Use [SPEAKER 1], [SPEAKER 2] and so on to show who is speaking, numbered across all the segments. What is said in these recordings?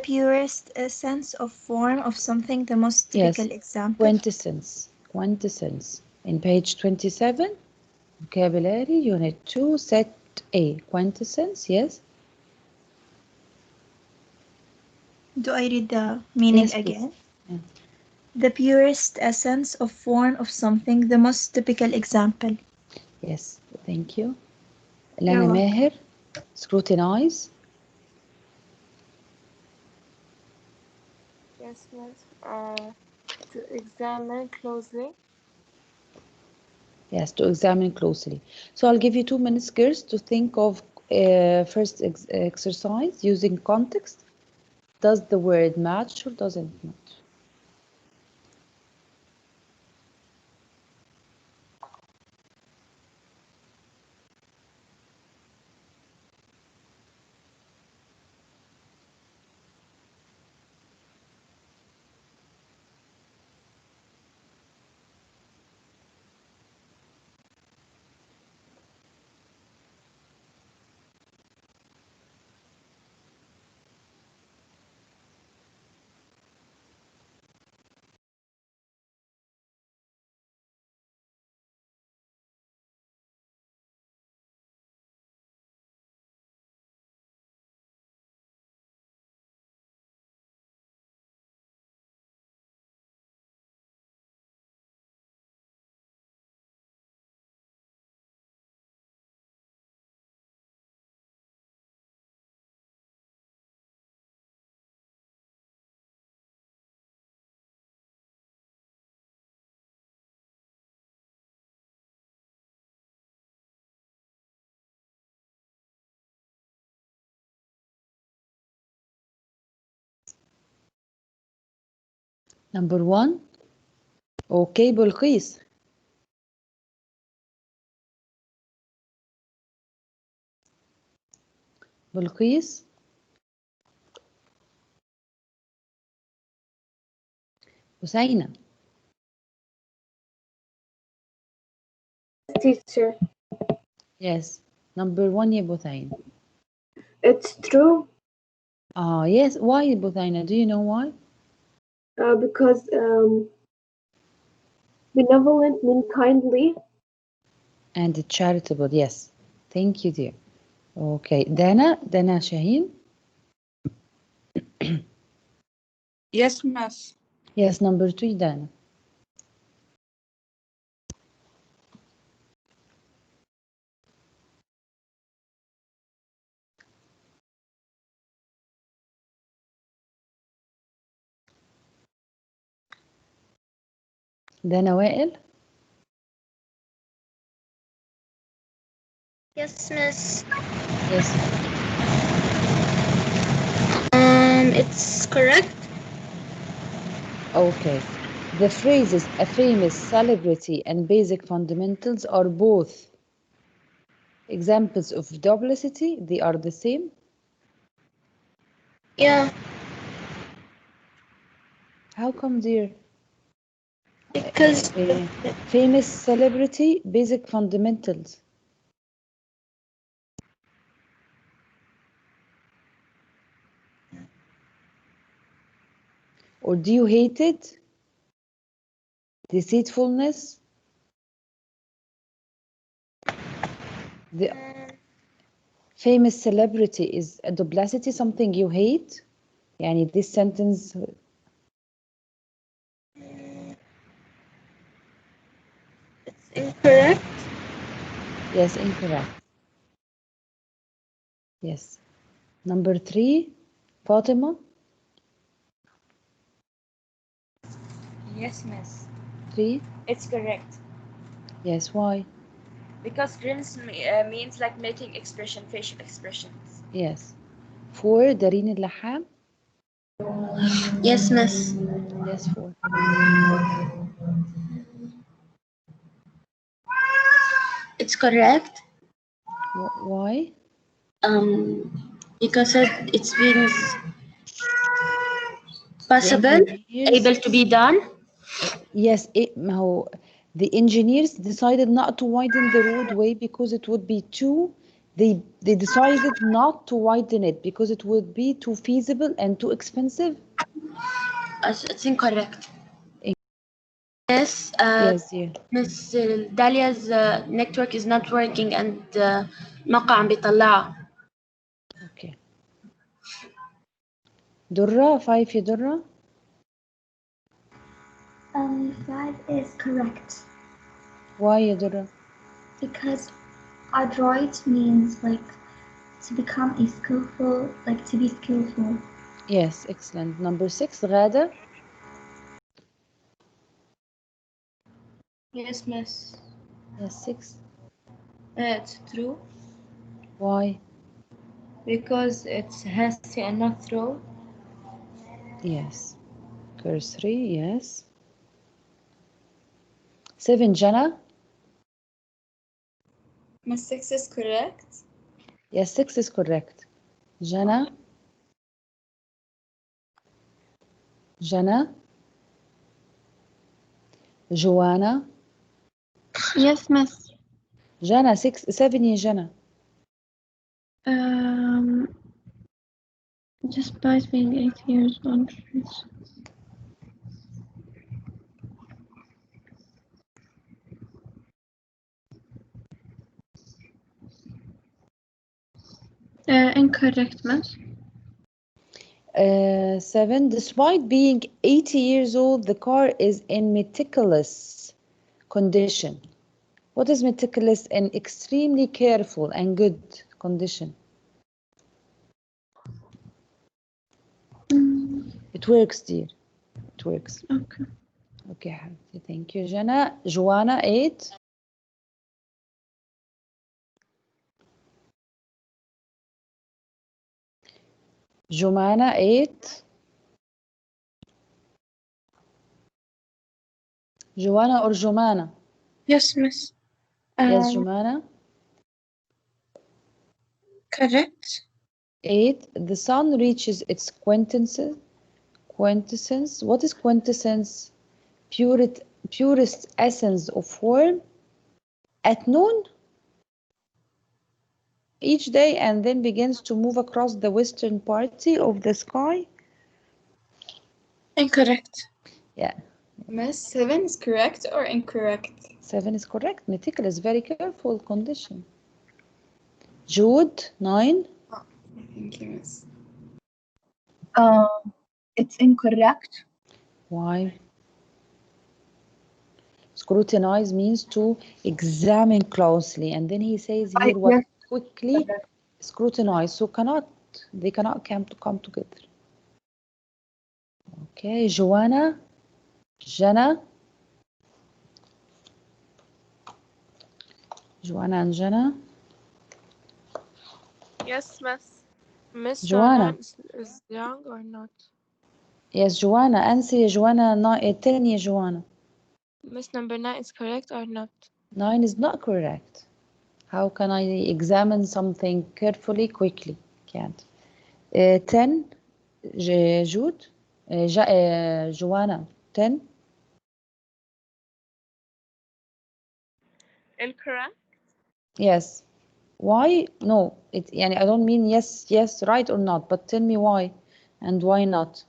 [SPEAKER 1] purest sense of form of something, the most typical example.
[SPEAKER 2] Quintessence. Quintessence. In page 27, vocabulary, unit 2, set A. Quintessence, yes.
[SPEAKER 1] Do I read the meaning again?
[SPEAKER 2] Yeah.
[SPEAKER 1] The purest essence of form of something, the most typical example.
[SPEAKER 2] Yes, thank you. Lana Meher, scrutinize.
[SPEAKER 3] Yes, miss. To examine closely.
[SPEAKER 2] Yes, to examine closely. So I'll give you 2 minutes, girls, to think of first exercise using context. Does the word match or doesn't match? Number 1. Okay, بلقيس. بلقيس. حسينة.
[SPEAKER 3] Teacher.
[SPEAKER 2] Yes. Number 1 يا بثين.
[SPEAKER 3] It's true.
[SPEAKER 2] Yes. Why بثينة? Do you know why?
[SPEAKER 3] Because benevolent means kindly.
[SPEAKER 2] And charitable, yes. Thank you, dear. Okay. Dana Shaheen.
[SPEAKER 4] Yes, miss.
[SPEAKER 2] Yes, number 3, Dana. Dana Wael.
[SPEAKER 5] Yes, miss.
[SPEAKER 2] Yes.
[SPEAKER 5] It's correct.
[SPEAKER 2] Okay. The phrases a famous celebrity and basic fundamentals are both examples of duplicity. They are the same.
[SPEAKER 5] Yeah.
[SPEAKER 2] How come, dear?
[SPEAKER 5] Because
[SPEAKER 2] famous celebrity, basic fundamentals. Or do you hate it? Deceitfulness? The famous celebrity is a duplicity, something you hate. يعني this sentence.
[SPEAKER 5] it's incorrect.
[SPEAKER 2] Yes, incorrect. Yes. Number 3, Fatima.
[SPEAKER 6] Yes, miss.
[SPEAKER 2] 3.
[SPEAKER 6] It's correct.
[SPEAKER 2] Yes, why?
[SPEAKER 6] Because grins means like making facial expressions.
[SPEAKER 2] Yes. 4, Dareen Al-Laham.
[SPEAKER 5] Yes, miss.
[SPEAKER 2] Yes, 4.
[SPEAKER 5] It's correct.
[SPEAKER 2] Why?
[SPEAKER 5] Because it means possible, able to be done.
[SPEAKER 2] Yes, the engineers decided not to widen the roadway because it would be too They decided not to widen it because it would be too feasible and too expensive.
[SPEAKER 5] It's incorrect. Yes,
[SPEAKER 2] Yes, yeah.
[SPEAKER 5] Miss Dalia's network is not working and الموقع عم بيطلعها.
[SPEAKER 2] Okay. Durra, 5 يا Durra.
[SPEAKER 1] 5 is correct
[SPEAKER 2] Why يا Durra?
[SPEAKER 1] because adroit means like to become a skillful, like to be skillful.
[SPEAKER 2] Yes, excellent. Number 6, Ghada.
[SPEAKER 6] Yes, miss.
[SPEAKER 2] Yes, 6.
[SPEAKER 6] It's true
[SPEAKER 2] Why?
[SPEAKER 6] because it's hasty and not throw.
[SPEAKER 2] Yes. Cursory, yes. 7, Jana.
[SPEAKER 6] Miss 6 is correct.
[SPEAKER 2] Yes, 6 is correct. Jana. Jana. Joanna.
[SPEAKER 3] Yes, miss.
[SPEAKER 2] Jana, 7 يا Jana.
[SPEAKER 3] Despite being 8 years old. Incorrect, miss.
[SPEAKER 2] 7, despite being 80 years old, the car is in meticulous condition. What is meticulous? In extremely careful and good condition. It works, dear. It works.
[SPEAKER 3] Okay.
[SPEAKER 2] Okay, حبيبتي. Thank you, Jana. Joanna, 8. Jumana, 8. Joanna or Jumana?
[SPEAKER 3] Yes, miss.
[SPEAKER 2] Yes, Jumana.
[SPEAKER 3] Correct.
[SPEAKER 2] 8. The sun reaches its quintessence. Quintessence. What is quintessence? Purest essence of form at noon each day, and then begins to move across the western party of the sky.
[SPEAKER 3] Incorrect.
[SPEAKER 2] Yeah,
[SPEAKER 6] Miss 7 is correct or incorrect?
[SPEAKER 2] 7 is correct. Meticulous, very careful condition. Jude, 9.
[SPEAKER 6] Thank you, miss.
[SPEAKER 7] It's incorrect.
[SPEAKER 2] Why? Scrutinize means to examine closely, and then he says here what
[SPEAKER 7] Yes.
[SPEAKER 2] quickly scrutinize. So they cannot come together. Okay, Joanna, Jana. Joanna and Jana.
[SPEAKER 3] Yes, miss. Miss
[SPEAKER 2] Joanna.
[SPEAKER 3] is young or not?
[SPEAKER 2] Yes, Joanna. Answer يا Joanna. 10 يا Joanna.
[SPEAKER 3] Miss number 9 is correct or not?
[SPEAKER 2] 9 is not correct. How can I examine something carefully, quickly? Can't. 10, Jude. Joanna. 10.
[SPEAKER 3] Incorrect.
[SPEAKER 2] Yes. Why? No. يعني I don't mean yes, right or not, but tell me why and why not.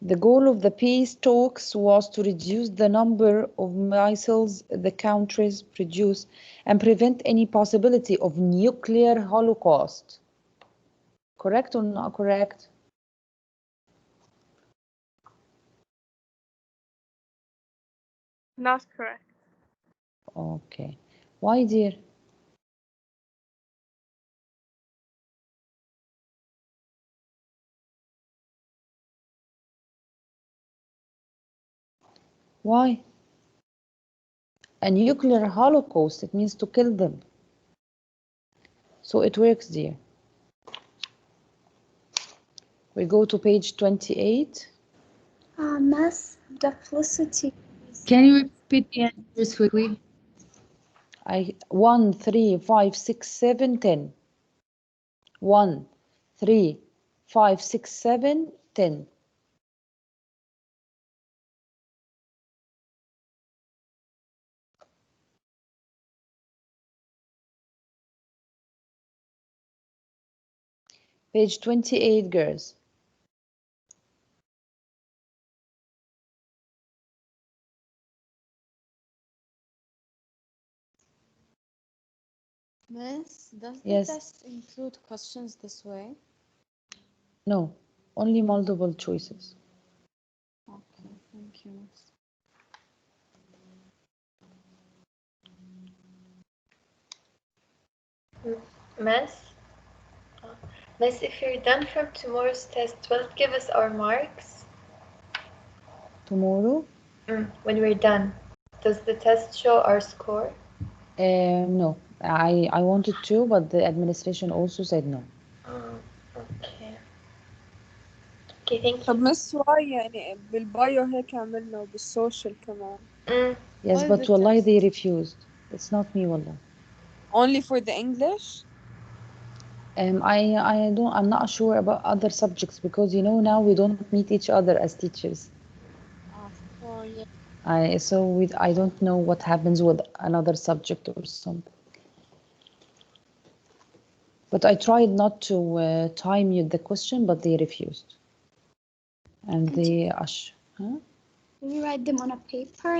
[SPEAKER 2] The goal of the peace talks was to reduce the number of missiles the countries produce and prevent any possibility of nuclear holocaust. Correct or not correct?
[SPEAKER 3] Not correct.
[SPEAKER 2] Okay. Why, dear? Why? A nuclear holocaust, it means to kill them. So it works, dear. We go to page 28.
[SPEAKER 1] Mass duplicity.
[SPEAKER 7] Can you repeat the answers quickly?
[SPEAKER 2] 1, 3, 5, 6, 7, 10. 1, 3, 5, 6, 7, 10. Page 28, girls.
[SPEAKER 8] Miss, does
[SPEAKER 2] Yes.
[SPEAKER 8] the test include questions this way?
[SPEAKER 2] No, only multiple choices.
[SPEAKER 8] Okay, thank you, Miss.
[SPEAKER 9] Miss? Miss, if you're done from tomorrow's test, will it give us our marks?
[SPEAKER 2] Tomorrow?
[SPEAKER 9] When we're done, does the test show our score?
[SPEAKER 2] No, I wanted to, but the administration also said no.
[SPEAKER 9] Okay. Okay, thank
[SPEAKER 3] طب
[SPEAKER 9] you.
[SPEAKER 3] مس واي يعني بالبايو هيك عملنا وبالسوشيال كمان.
[SPEAKER 2] Yes,
[SPEAKER 3] What is
[SPEAKER 2] but
[SPEAKER 3] the
[SPEAKER 2] wallahi
[SPEAKER 3] test?
[SPEAKER 2] they refused. It's not me, wallah.
[SPEAKER 3] Only for the English?
[SPEAKER 2] I'm not sure about other subjects because now we don't meet each other as teachers.
[SPEAKER 3] Oh, yeah.
[SPEAKER 2] I don't know what happens with another subject or something. But I tried not to time you the question, but they refused. And they huh?
[SPEAKER 1] We write them on a paper.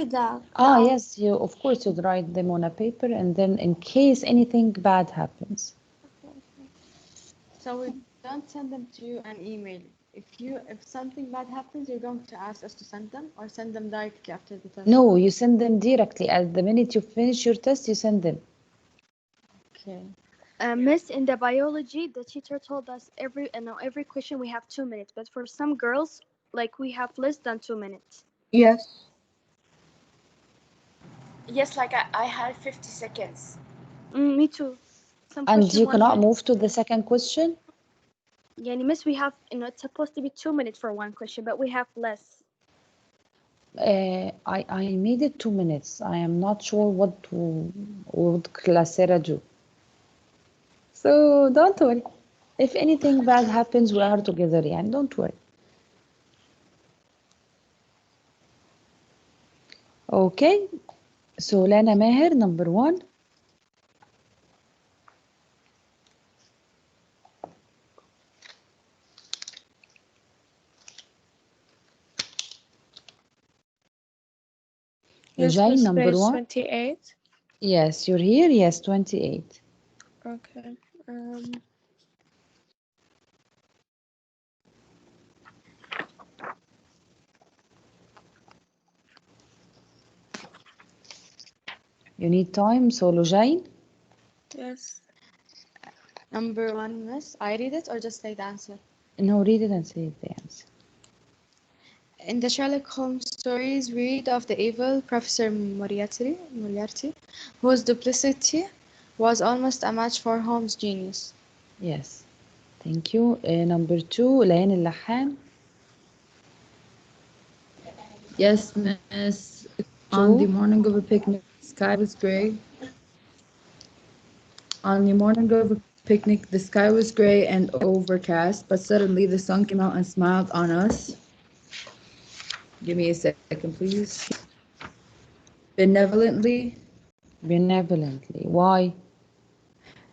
[SPEAKER 2] Yes, of course you'd write them on a paper, and then in case anything bad happens.
[SPEAKER 8] So we don't send them to you an email. If something bad happens, you're going to ask us to send them or send them directly after the test?
[SPEAKER 2] No, you send them directly. At the minute you finish your test, you send them.
[SPEAKER 8] Okay.
[SPEAKER 10] Miss, in the biology, the teacher told us every question we have 2 minutes, but for some girls, like we have less than 2 minutes.
[SPEAKER 7] Yes.
[SPEAKER 6] Yes, like I had 50 seconds.
[SPEAKER 10] Me too. Some
[SPEAKER 2] And
[SPEAKER 10] questions
[SPEAKER 2] you
[SPEAKER 10] 1
[SPEAKER 2] cannot
[SPEAKER 10] minute.
[SPEAKER 2] move to the second question?
[SPEAKER 10] Yani, Miss, we have, it's supposed to be 2 minutes for one question, but we have less.
[SPEAKER 2] I made it 2 minutes. I am not sure what would Clasera do. So don't worry. If anything bad happens, we are together. Yeah, don't worry. Okay. So Lana Meher, number 1.
[SPEAKER 3] Yes,
[SPEAKER 2] Lujay,
[SPEAKER 3] Miss,
[SPEAKER 2] number
[SPEAKER 3] page
[SPEAKER 2] 1.
[SPEAKER 3] 28.
[SPEAKER 2] Yes, you're here. Yes, 28.
[SPEAKER 3] Okay.
[SPEAKER 2] You need time, so Lujay?
[SPEAKER 3] Yes.
[SPEAKER 8] Number 1, Miss. I read it or just say the answer?
[SPEAKER 2] No, read it and say the answer.
[SPEAKER 8] In the Sherlock Holmes stories, we read of the evil Professor Moriarty, whose duplicity was almost a match for Holmes' genius.
[SPEAKER 2] Yes. Thank you. Number 2, Layan Al-Lahan.
[SPEAKER 7] Yes, Miss. On the
[SPEAKER 2] 2.
[SPEAKER 7] morning of a picnic, the sky was gray. On the morning of a picnic, the sky was gray and overcast, but suddenly the sun came out and smiled on us. Give me a second, please. Benevolently,
[SPEAKER 2] Benevolently. Why?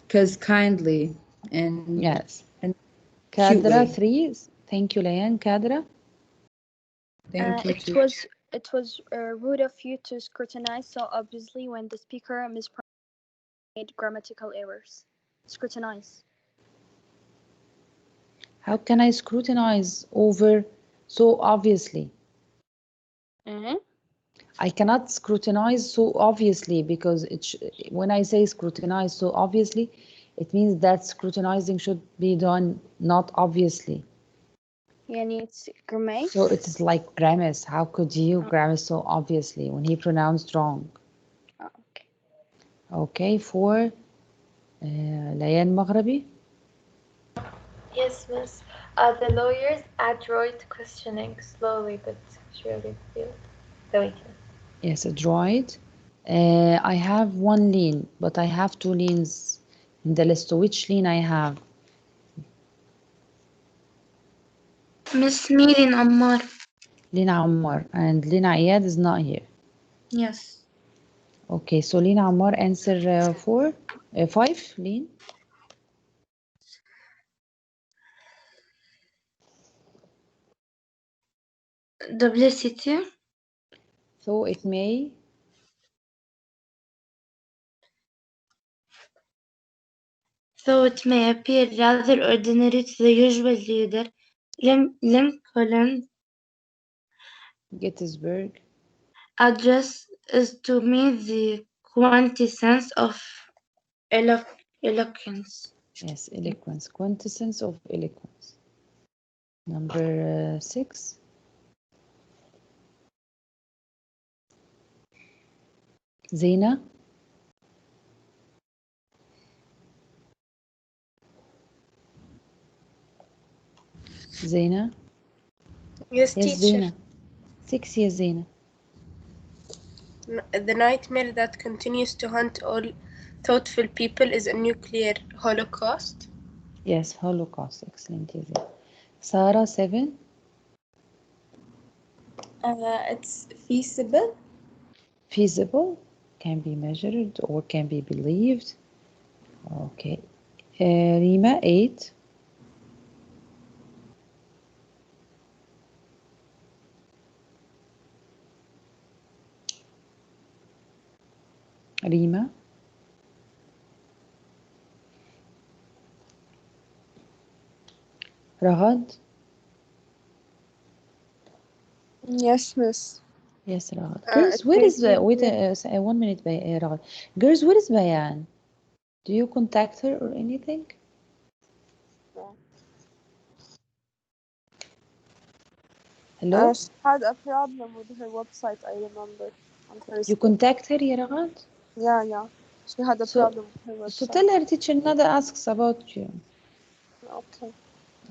[SPEAKER 7] because kindly and
[SPEAKER 2] Yes.
[SPEAKER 7] cutely.
[SPEAKER 2] Kadra, 3. Thank you, Layan. Kadra?
[SPEAKER 7] Thank you
[SPEAKER 10] It
[SPEAKER 7] too.
[SPEAKER 10] was rude of you to scrutinize so obviously when the speaker made grammatical errors. Scrutinize.
[SPEAKER 2] How can I scrutinize over so obviously? I cannot scrutinize so obviously because when I say scrutinize so obviously, it means that scrutinizing should be done not obviously.
[SPEAKER 10] Yani, it's grimace.
[SPEAKER 2] So it is like grimace. How could you grimace so obviously when he pronounced wrong?
[SPEAKER 10] Okay.
[SPEAKER 2] Okay, 4. Layan Maghrabi.
[SPEAKER 9] Yes, Miss. The lawyers adroit questioning slowly but surely revealed the weakness.
[SPEAKER 2] Yes, adroit. I have 1 lean, but I have 2 leans in the list. So which lean I have?
[SPEAKER 5] Miss Milin Ammar.
[SPEAKER 2] Lina Ammar. And Lina Ayad is not here.
[SPEAKER 5] Yes.
[SPEAKER 2] Okay, so Lina Ammar answer 5, Lin.
[SPEAKER 5] Duplicity.
[SPEAKER 2] So it may
[SPEAKER 5] Though it may appear rather ordinary to the usual reader, Lincoln
[SPEAKER 2] Gettysburg.
[SPEAKER 5] address is to me the quintessence of eloquence.
[SPEAKER 2] Yes, eloquence. Quintessence of eloquence. Number 6. Zena. Zena.
[SPEAKER 11] Yes,
[SPEAKER 2] Yes,
[SPEAKER 11] teacher.
[SPEAKER 2] Zena. 6, yes, Zena.
[SPEAKER 11] The nightmare that continues to haunt all thoughtful people is a nuclear holocaust.
[SPEAKER 2] Yes, Holocaust. Excellent, yes. Sarah, 7.
[SPEAKER 6] It's feasible.
[SPEAKER 2] Feasible. Can be measured or can be believed. Okay. Rima, 8. Rima. Rahad.
[SPEAKER 3] Yes, miss.
[SPEAKER 2] Yes, Rahad. Girls,
[SPEAKER 3] It
[SPEAKER 2] where
[SPEAKER 3] made
[SPEAKER 2] is
[SPEAKER 3] me
[SPEAKER 2] wait
[SPEAKER 3] very
[SPEAKER 2] 1 minute, Rahad. Girls, where is Bayan? Do you contact her or anything? Hello?
[SPEAKER 3] she had a problem with her website, I remember, on
[SPEAKER 2] You
[SPEAKER 3] Thursday.
[SPEAKER 2] contact her, ya Rahad?
[SPEAKER 3] Yeah. She had a problem with her
[SPEAKER 2] So
[SPEAKER 3] website.
[SPEAKER 2] tell her teacher Nada asks about you.
[SPEAKER 3] Okay.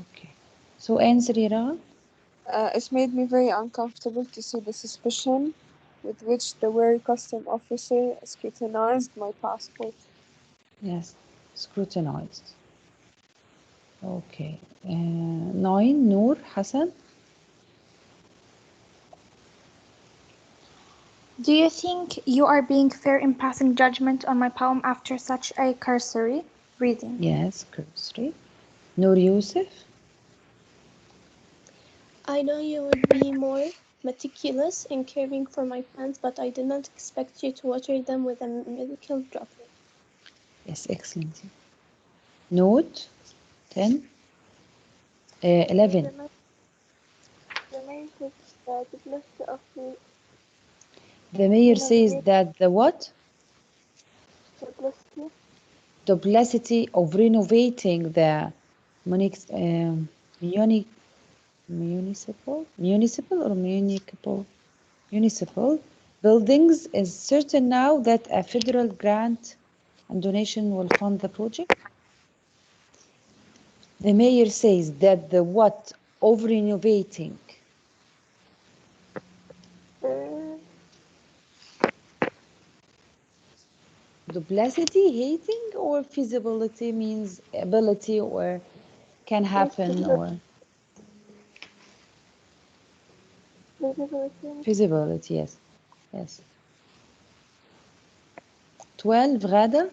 [SPEAKER 2] Okay. So answer, ya Rahad.
[SPEAKER 3] It made me very uncomfortable to see the suspicion with which the wary custom officer scrutinized my passport.
[SPEAKER 2] Yes, scrutinized. Okay. 9, Noor Hassan.
[SPEAKER 1] Do you think you are being fair in passing judgment on my poem after such a cursory reading?
[SPEAKER 2] Yes, cursory. Noor Yusuf.
[SPEAKER 12] I know you would be more meticulous in caring for my plants, but I did not expect you to water them with a medical droplet.
[SPEAKER 2] Yes, excellent. Note 10. 11.
[SPEAKER 12] The main is the duplicity of
[SPEAKER 2] The mayor says that the what?
[SPEAKER 12] duplicity.
[SPEAKER 2] Duplicity of renovating the municipal buildings is certain now that a federal grant and donation will fund the project. The mayor says that the what of renovating? Duplicity, hating, or feasibility means ability or can happen or feasibility, yes. Yes. 12, Ghada.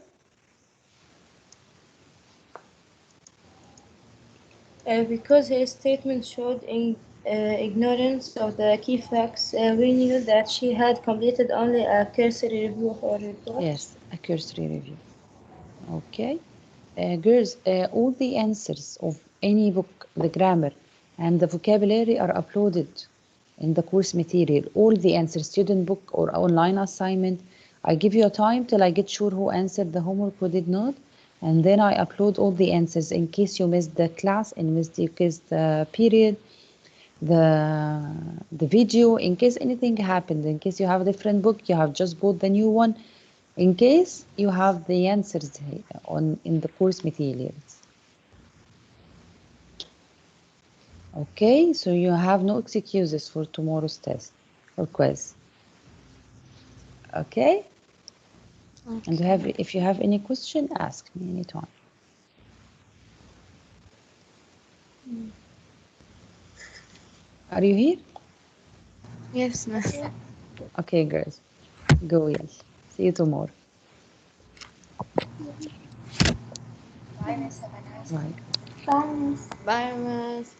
[SPEAKER 13] Because her statement showed ignorance of the key facts, we knew that she had completed only a cursory review of our report.
[SPEAKER 2] Yes, a cursory review. Okay. Girls, all the answers of any book, the grammar and the vocabulary are uploaded in the course material. All the answers, student book or online assignment. I give you a time till I get sure who answered the homework, who did not. And then I upload all the answers in case you missed the class, in case the period, the video, in case anything happened, in case you have a different book, you have just bought the new one, in case you have the answers in the course materials. Okay, so you have no excuses for tomorrow's test or quiz. Okay? And if you have any question, ask me anytime. Are you here?
[SPEAKER 8] Yes, miss.
[SPEAKER 2] Okay, girls. Go, yes. See you tomorrow.
[SPEAKER 6] Bye, Miss. Have a nice
[SPEAKER 2] Bye.
[SPEAKER 1] Bye, Miss.
[SPEAKER 8] Bye, miss.